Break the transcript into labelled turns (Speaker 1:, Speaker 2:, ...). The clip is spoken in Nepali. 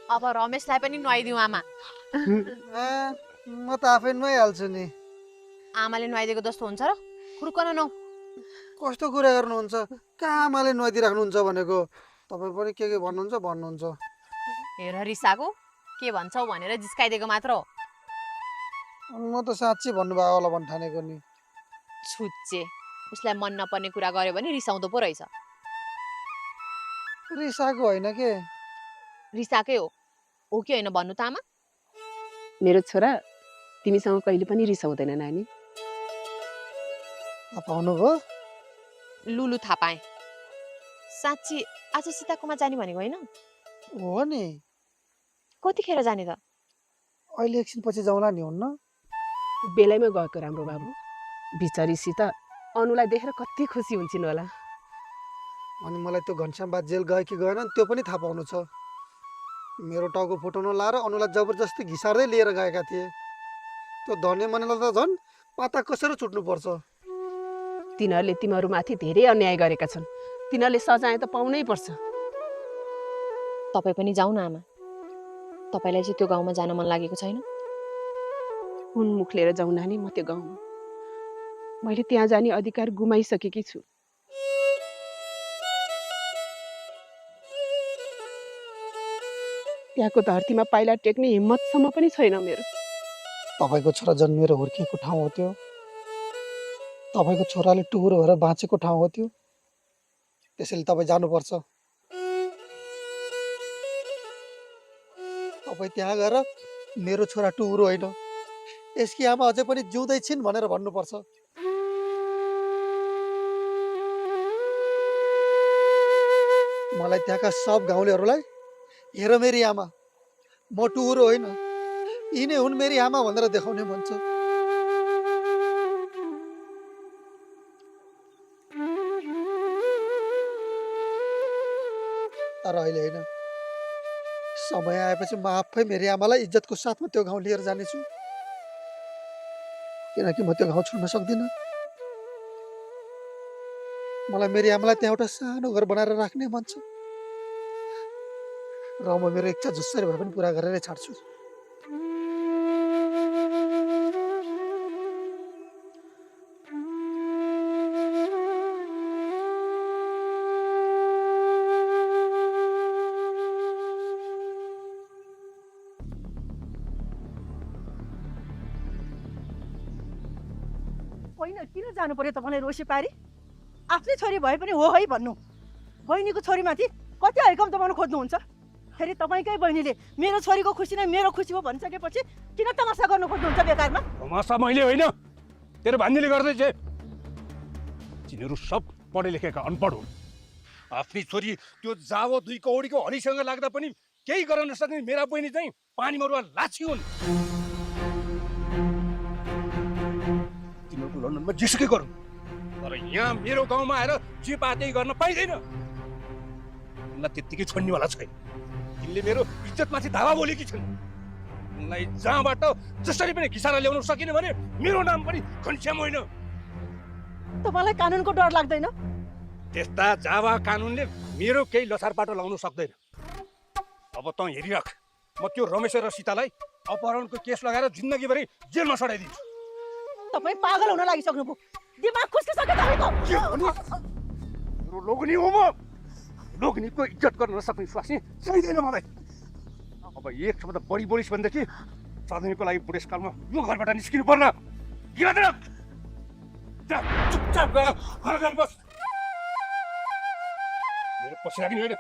Speaker 1: अब रमेशलाई पनि नुहाइदिउँ आमा।
Speaker 2: म त आफै नुहाइहाल्छु नि।
Speaker 1: आमाले नुहाइदिएको जस्तो हुन्छ र? खुर्कन नौ।
Speaker 2: कस्तो कुरा गर्नुहुन्छ? कहाँ आमाले नुहाइदिइराख्नुहुन्छ भनेको? तपाईँ पनि के भन्नुहुन्छ?
Speaker 1: हेर रिसाको के भन्छौ भनेर जिस्काइदिएको मात्र हो।
Speaker 2: म त साँच्ची भन्नुभयो होला भन्न ठानेको नि।
Speaker 1: छुच्चे, उसलाई मन नपर्ने कुरा गर्यो भने रिसाउँदो पो रहेछ।
Speaker 2: रिसाको होइन के?
Speaker 1: रिसाकै हो कि होइन भन्नु त आमा?
Speaker 3: मेरो छोरा तिमीसँग कहिले पनि रिसाउँदैन नानी।
Speaker 2: पाउनुभयो?
Speaker 1: लुलु थाहा पाएँ। साँच्ची आज सीताकोमा जाने भनेको होइन?
Speaker 2: हो नि।
Speaker 1: कतिखेर जाने त?
Speaker 2: अहिले एकछिन पछि जाउँला नि हुन्न?
Speaker 3: बेलैमा गएको राम्रो बाबु। बिचारीसित अनुलाई देखेर कति खुसी हुन्छन् होला।
Speaker 2: अनि मलाई त्यो घनश्यामबा जेल गयो कि गएन त्यो पनि थाहा पाउनु छ। मेरो टाउको फुटाउन लाएर अनुलाई जबरजस्ती घिसार्दै लिएर गएका थिए। त्यो धने मनलाई त झन् पाता कसेर छुट्नु पर्छ।
Speaker 3: तिनीहरूले तिमीहरूमाथि धेरै अन्याय गरेका छन्। तिनीहरूले सजाय त पाउनै पर्छ।
Speaker 1: तपाईँ पनि जाऊ न आमा। तपाईँलाई चाहिँ त्यो गाउँमा जान मन लागेको छैन?
Speaker 3: कुन मुख लिएर जाउँ नानी म त्यो गाउँमा? मैले त्यहाँ जाने अधिकार गुमाइसकेकी छु। त्यहाँको धरतीमा पाइला टेक्ने हिम्मतसम्म पनि छैन मेरो।
Speaker 2: तपाईँको छोरा जन्मिएर हुर्किएको ठाउँ हो त्यो। तपाईँको छोराले टुहुरो भएर बाँचेको ठाउँ हो त्यो। त्यसैले तपाईँ जानुपर्छ। तपाईँ त्यहाँ गएर मेरो छोरा टुहुरो होइन, यसकी आमा अझै पनि जिउँदै छिन् भनेर भन्नुपर्छ। मलाई त्यहाँका सब गाउँलेहरूलाई हेर मेरी आमा, म टुहुरो होइन, यिनै हुन् मेरी आमा भनेर देखाउने मन छ। तर अहिले होइन, समय आएपछि म आफै मेरी आमालाई इज्जतको साथमा त्यो गाउँ लिएर जानेछु। किनकि म त्यो गाउँ छोड्न सक्दिनँ। मलाई मेरी आमालाई त्यहाँ एउटा सानो घर बनाएर राख्ने मन छ र म मेरो इच्छा जसरी भए पनि पुरा गरेरै छाड्छु।
Speaker 4: होइन किन जानु पर्यो तपाईँलाई रोसे पारी? आफ्नै छोरी भए पनि हो है भन्नु। बहिनीको छोरीमाथि कति हैकम दबाउन खोज्नुहुन्छ? फेरि तपाईँकै बहिनीले मेरो छोरीको खुसी नै मेरो खुसी हो भनिसकेपछि किन तमासा गर्नु खोज्नुहुन्छ बेकारमा?
Speaker 5: तमासा मैले होइन, तेरो भान्जीले गर्दैछ। तिनीहरू सब पढे लेखेका अनपढ हुन्। आफ्नै छोरी त्यो जावो दुई कौडीको हलीसँग लाग्दा पनि केही गर्न नसक्ने मेरा बहिनी चाहिँ पानी मरुवा लाछी हुन्। तिनीहरूको लन्डनमा जेसुकै गरौँ, तर यहाँ मेरो गाउँमा आएर जे पाते गर्न पाइँदैन। उनलाई त्यत्तिकै छोड्नेवाला छैन। तिनले मेरो इज्जतमाथि धावा बोलेकी छन्। उनलाई जहाँबाट जसरी पनि घिसारा ल्याउन सकिन भने मेरो नाम पनि घनश्याम होइन।
Speaker 4: तपाईँलाई कानुनको डर लाग्दैन?
Speaker 5: त्यस्ता जावा कानुनले मेरो केही लसारबाट लाउन सक्दैन। अब त हेरिराख, म त्यो रमेश र सीतालाई अपहरणको केस लगाएर जिन्दगीभरि जेलमा सडाइदिन्छु।
Speaker 4: तपाईँ पागल हुन लागिसक्नुभयो। दिमाग खुस्किसक्यो तपाईँको।
Speaker 5: मेरो लोग्नी हो म। लोग्नीको इज्जत गर्न नसक्ने स्वास्नी चाहिँदैन मलाई। अब एक शब्द बढी बोलिस् भनेदेखि सधैँको लागि बुढेसकालमा यो घरबाट निस्किनु पर्न। चुपचाप गएर घर बस। मेरो पछि लाग्ने होइन।